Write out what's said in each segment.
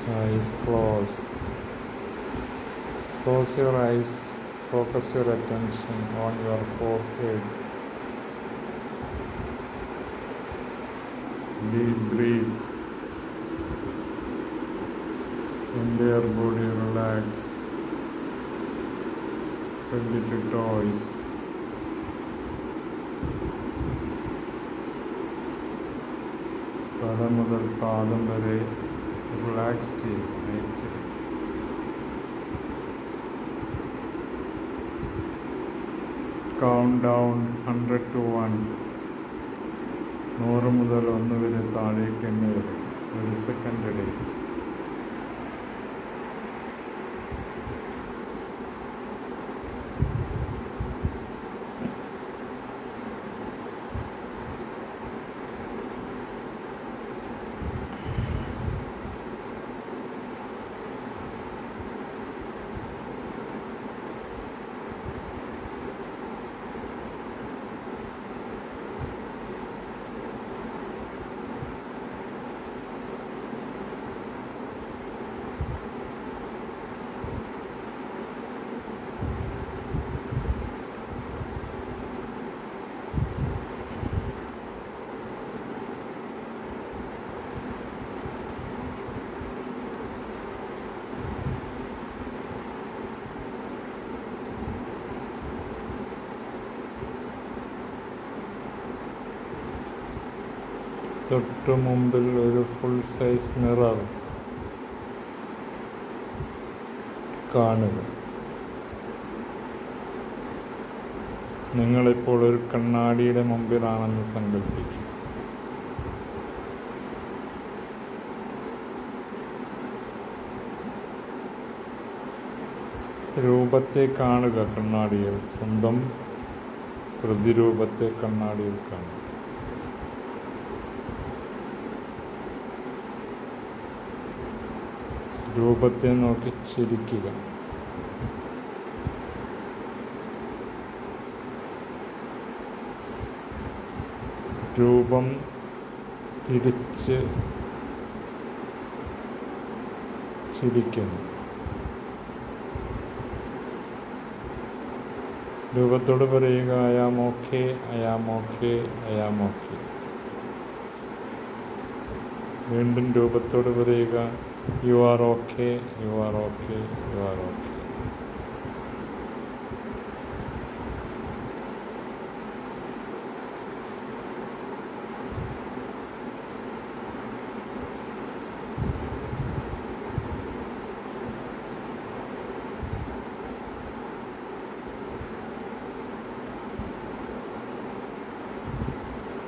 Eyes closed. Close your eyes. Focus your attention on your forehead. Deep breathe. Entire body relax. Ready to toys. തല മുതൽ പാദം വരെ relax ചെയ്യും. Count down 100 to 1. 100 മുതൽ 1 വരെ താഴേക്ക് തന്നെ വരും. 1 സെക്കൻഡ് ഇടയിൽ. തൊട്ടു മുമ്പിൽ ഒരു ഫുൾ സൈസ് മിറർ കാണുക. നിങ്ങളിപ്പോൾ ഒരു കണ്ണാടിയുടെ മുമ്പിലാണെന്ന് സങ്കല്പിക്കും. രൂപത്തെ കാണുക കണ്ണാടിയിൽ. സ്വന്തം പ്രതിരൂപത്തെ കണ്ണാടിയിൽ കാണുക. രൂപത്തെ നോക്കി ചിരിക്കുക. രൂപം തിരിച്ച് ചിരിക്കുന്നു. രൂപത്തോട് പറയുക, I am okay, I am okay, I am okay. വീണ്ടും രൂപത്തോട് പറയുക, You are okay, you are okay, you are okay.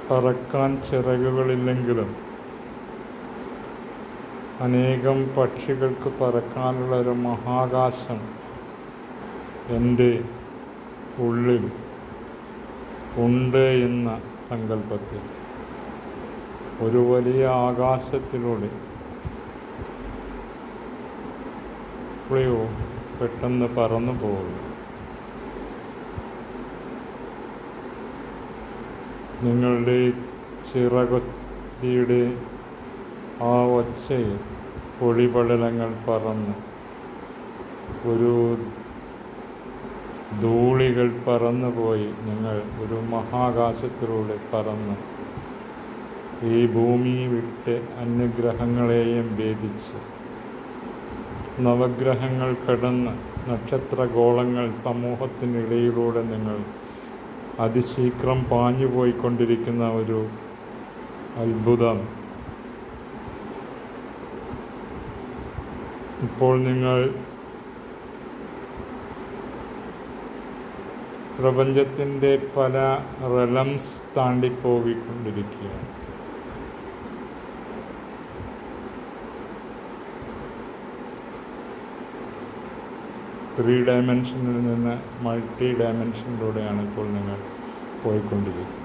പറക്കാൻ ചിറകുകളില്ലെങ്കിലും അനേകം പക്ഷികൾക്ക് പറക്കാനുള്ള ഒരു മഹാകാശം എൻ്റെ ഉള്ളിൽ ഉണ്ട് എന്ന സങ്കല്പത്തിൽ ഒരു വലിയ ആകാശത്തിലൂടെ എപ്പോഴോ പെട്ടെന്ന് പറന്നു പോകും. നിങ്ങളുടെ ചിറകൊത്തിയുടെ ആ ഒച്ചയിൽ പൊടിപടലങ്ങൾ പറന്ന് ഒരു ധൂളികൾ പറന്നുപോയി നിങ്ങൾ ഒരു മഹാകാശത്തിലൂടെ പറന്ന് ഈ ഭൂമി വിട്ട് അന്യഗ്രഹങ്ങളെയും ഭേദിച്ച് നവഗ്രഹങ്ങൾ കടന്ന് നക്ഷത്രഗോളങ്ങൾ സമൂഹത്തിനിടയിലൂടെ നിങ്ങൾ അതിശീഘ്രം പാഞ്ഞുപോയിക്കൊണ്ടിരിക്കുന്ന ഒരു അത്ഭുതം. ഇപ്പോൾ നിങ്ങൾ പ്രപഞ്ചത്തിൻ്റെ പല റെലംസ് താണ്ടിപ്പോയിക്കൊണ്ടിരിക്കുകയാണ്. ത്രീ ഡയമെൻഷനിൽ നിന്ന് മൾട്ടി ഡയമെൻഷനിലൂടെയാണ് ഇപ്പോൾ നിങ്ങൾ പോയിക്കൊണ്ടിരിക്കുന്നത്.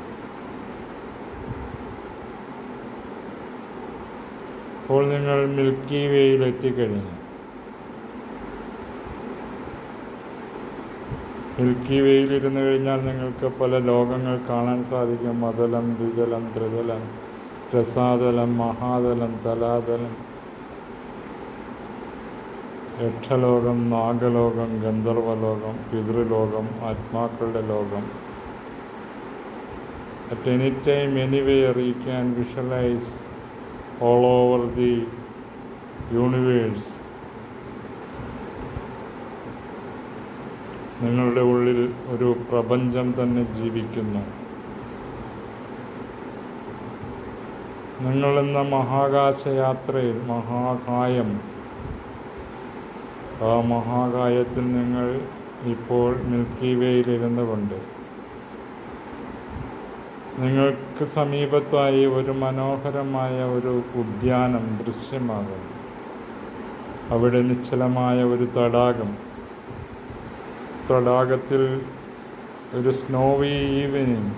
ഇപ്പോൾ നിങ്ങൾ മിൽക്കി വേയിൽ എത്തിക്കഴിഞ്ഞു. മിൽക്കി വേയിൽ ഇരുന്ന് കഴിഞ്ഞാൽ നിങ്ങൾക്ക് പല ലോകങ്ങൾ കാണാൻ സാധിക്കും. മതലം, ദ്വിതലം, ത്രിതലം, രസാതലം, മഹാതലം, തലാതലം, യക്ഷലോകം, നാഗലോകം, ഗന്ധർവലോകം, പിതൃലോകം, ആത്മാക്കളുടെ ലോകം. At any time, anywhere, you can visualize all over the universe. നിങ്ങളുടെ ഉള്ളിൽ ഒരു പ്രപഞ്ചം തന്നെ ജീവിക്കുന്നു. നിങ്ങളെന്ന മഹാകാശയാത്രയിൽ മഹാകായം, ആ മഹാകായത്തിൽ നിങ്ങൾ ഇപ്പോൾ മിൽക്കി വേയിലിരുന്നു കൊണ്ട് നിങ്ങൾക്ക് സമീപത്തായി ഒരു മനോഹരമായ ഒരു ഉദ്യാനം ദൃശ്യമാകും. അവിടെ നിശ്ചലമായ ഒരു തടാകത്തിൽ ഒരു സ്നോവി ഈവനിങ്,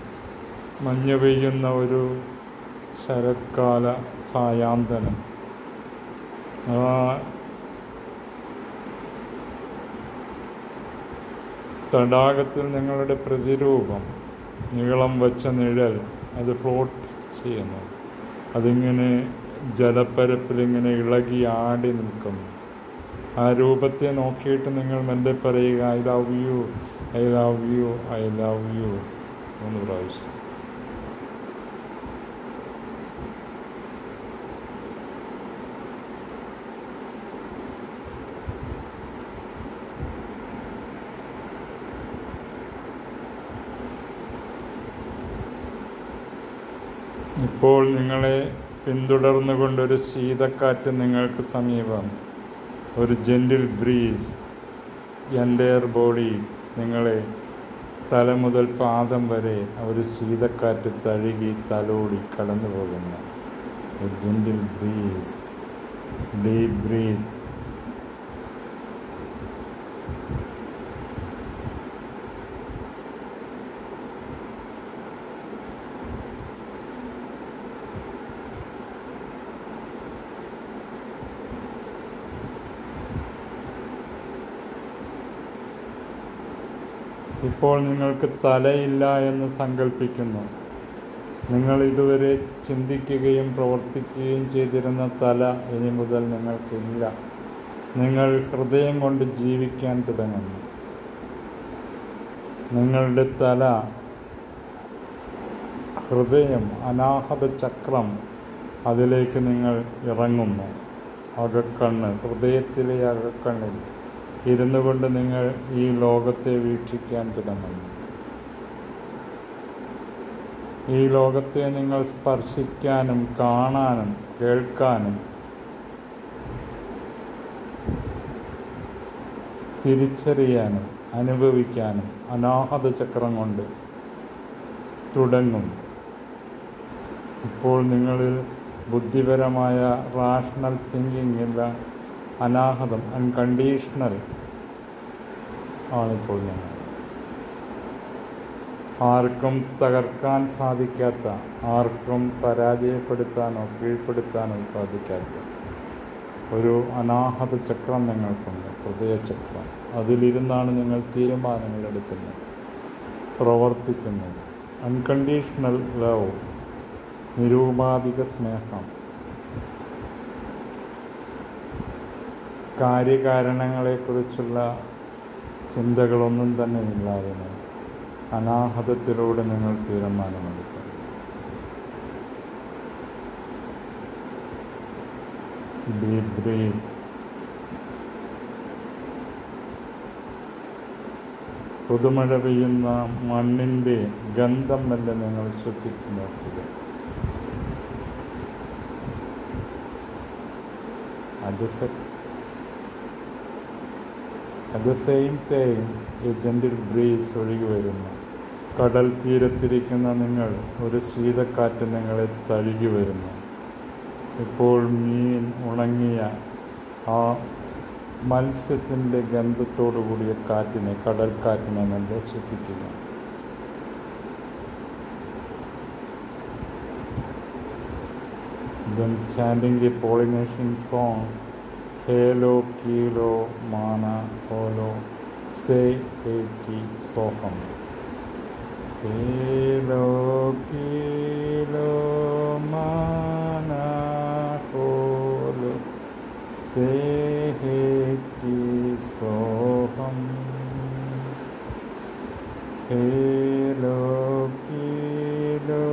മഞ്ഞ് പെയ്യുന്ന ഒരു ശരത്കാല സായാന്തനം. ആ തടാകത്തിൽ നിങ്ങളുടെ പ്രതിരൂപം, നീളം വച്ച നിഴൽ, അത് ഫ്ലോട്ട് ചെയ്യുന്നു. അതിങ്ങനെ ജലപ്പരപ്പിലിങ്ങനെ ഇളകി ആടി നിൽക്കുന്നു. ആ രൂപത്തെ നോക്കിയിട്ട് നിങ്ങൾ മെല്ലെ പറയുക, I love you, I love you, I love you 3 പ്രാവശ്യം. ഇപ്പോൾ നിങ്ങളെ പിന്തുടർന്നുകൊണ്ടൊരു ശീതക്കാറ്റ് നിങ്ങൾക്ക് സമീപം, ഒരു ജെൻറ്റിൽ ബ്രീസ്, എൻ്റയർ ബോഡി, നിങ്ങളെ തല മുതൽ പാദം വരെ ഒരു ശീതക്കാറ്റ് തഴുകി തലോടി കടന്നു പോകുന്നു. ഒരു ജെൻറ്റിൽ ബ്രീസ്, ഡീപ് ബ്രീത്ത്. ഇപ്പോൾ നിങ്ങൾക്ക് തലയില്ല എന്ന് സങ്കല്പിക്കുന്നു. നിങ്ങൾ ഇതുവരെ ചിന്തിക്കുകയും പ്രവർത്തിക്കുകയും ചെയ്തിരുന്ന തല ഇനി മുതൽ നിങ്ങൾക്കില്ല. നിങ്ങൾ ഹൃദയം കൊണ്ട് ജീവിക്കാൻ തുടങ്ങുന്നു. നിങ്ങളുടെ തല, ഹൃദയം, അനാഹത ചക്രം, അതിലേക്ക് നിങ്ങൾ ഇറങ്ങുന്നു. അകക്കണ്ണ്, ഹൃദയത്തിലെ അകക്കണ്ണിൽ ഇരുന്നു കൊണ്ട് നിങ്ങൾ ഈ ലോകത്തെ വീക്ഷിക്കാൻ തുടങ്ങുന്നു. ഈ ലോകത്തെ നിങ്ങൾ സ്പർശിക്കാനും കാണാനും കേൾക്കാനും തിരിച്ചറിയാനും അനുഭവിക്കാനും അനാഹത ചക്രം കൊണ്ട് തുടങ്ങും. ഇപ്പോൾ നിങ്ങളിൽ ബുദ്ധിപരമായ റാഷണൽ തിങ്കിങ് ഇല്ല. അനാഹതം, അൺകണ്ടീഷണൽ ആണിപ്പോൾ ഞങ്ങൾ. ആർക്കും തകർക്കാൻ സാധിക്കാത്ത, ആർക്കും പരാജയപ്പെടുത്താനോ കീഴ്പ്പെടുത്താനോ സാധിക്കാത്ത ഒരു അനാഹത ചക്രം നിങ്ങൾക്കുണ്ട്, ഹൃദയചക്രം. അതിലിരുന്നാണ് നിങ്ങൾ തീരുമാനങ്ങൾ എടുക്കുന്നത്, പ്രവർത്തിക്കുന്നത്. അൺകണ്ടീഷണൽ ലവ്, നിരൂപാധിക സ്നേഹം. കാര്യകാരണങ്ങളെക്കുറിച്ചുള്ള ചിന്തകളൊന്നും തന്നെ ഇല്ലാതെ അനാഹതത്തിലൂടെ നിങ്ങൾ തീരുമാനമെടുക്കും. Deep breath. പുതുമഴ പെയ്യുന്ന മണ്ണിൻ്റെ ഗന്ധം വല്ല നിങ്ങൾ ശ്വസിച്ച് നോക്കുക. At the same time, a gentle breeze ഒഴുകി വരുന്നു. കടൽ തീരത്തിരിക്കുന്ന നിങ്ങൾ, ഒരു ശീതക്കാറ്റ് നിങ്ങളെ തഴുകി വരുന്നു. ഇപ്പോൾ മീൻ ഉണങ്ങിയ ആ മത്സ്യത്തിൻ്റെ ഗന്ധത്തോടു കൂടിയ കാറ്റിനെ, കടൽക്കാറ്റിനെ നല്ല ശ്വസിക്കുക. Then chanting the Polynesian song, Helo, Kilo, Mana, Holo, Se, Eki, Soham. Helo, Kilo, Mana, Holo, सेहेति सोहम् हेलो किलो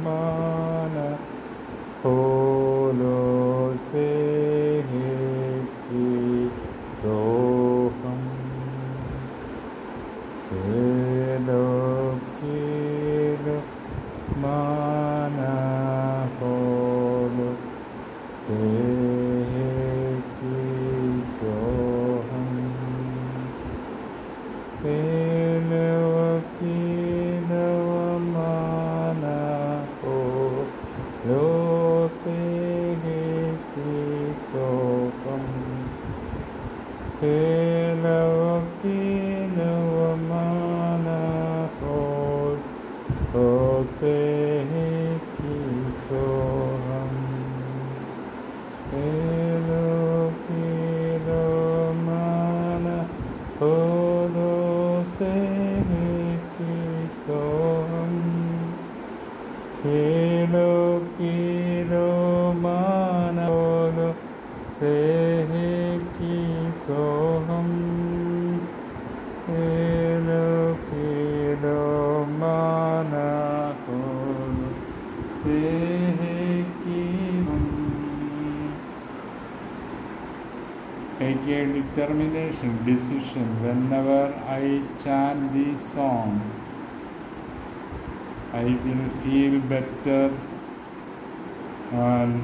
माना होलो सेहेति सोहम् हेलो किलो माना होलो सेहेति सोहम् हेलो किलो माना होलो सेहेति सोहम् हेलो किलो माना होलो सेहेति सोहम् हेलो किलो माना होलो सेहेति सोहम् हेलो किलो माना होलो सेहेति सोहम् हेलो किलो माना होलो सेहेति Take a decision whenever I chant this song. I will feel better, and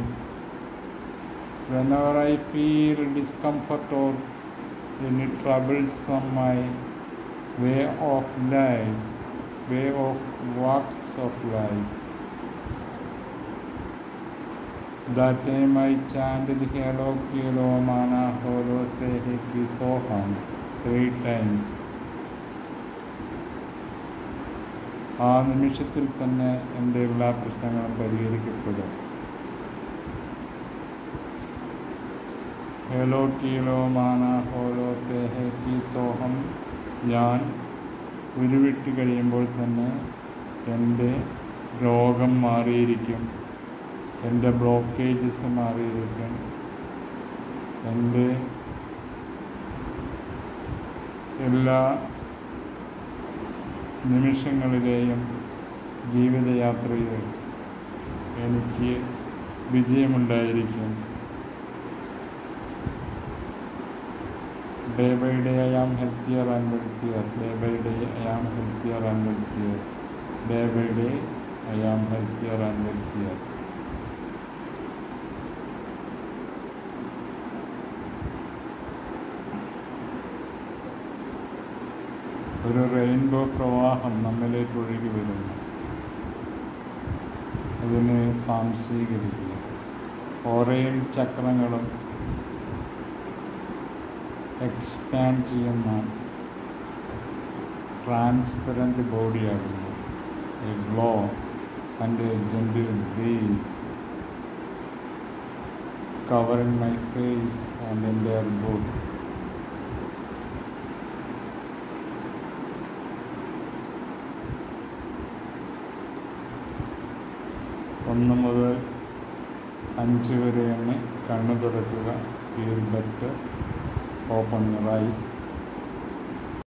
whenever I feel discomfort or any troubles on my way of life, way of walks of life, that time I chanted Hello Kilo Mana Holo Seheki Soham 3 times. ആ നിമിഷത്തിൽ തന്നെ എൻ്റെ എല്ലാ പ്രശ്നങ്ങളും പരിഹരിക്കപ്പെടും. ഹേലോ കീലോ മാന ഹോലോ സേഹേക്കി സോഹം ഞാൻ ഉരുവിട്ട് കഴിയുമ്പോൾ തന്നെ എൻ്റെ രോഗം മാറിയിരിക്കും, എൻ്റെ ബ്ലോക്കേജസ് മാറിയിരിക്കും, എൻ്റെ എല്ലാ നിമിഷങ്ങളിലെയും ജീവിതയാത്രയിൽ എനിക്ക് വിജയമുണ്ടായിരിക്കും. Day by day I am healthier and wealthier. Day by day I am healthier and wealthier. Day by day I am healthier and wealthier. ഒരു റെയിൻബോ പ്രവാഹം നമ്മിലേക്ക് ഒഴുകി വരുന്നു. അതിനെ സ്വാംശീകരിക്കുക. ഓരയും ചക്രങ്ങളും എക്സ്പാൻഡ് ചെയ്യുന്ന ട്രാൻസ്പെറൻറ്റ് ബോഡിയാകുന്നു. A glow and a gentle breeze covering my face and entire body. ഒന്ന് മുതൽ 5 വരെ എണ്ണി കണ്ണു തുറക്കുക. Feel better. Open your eyes.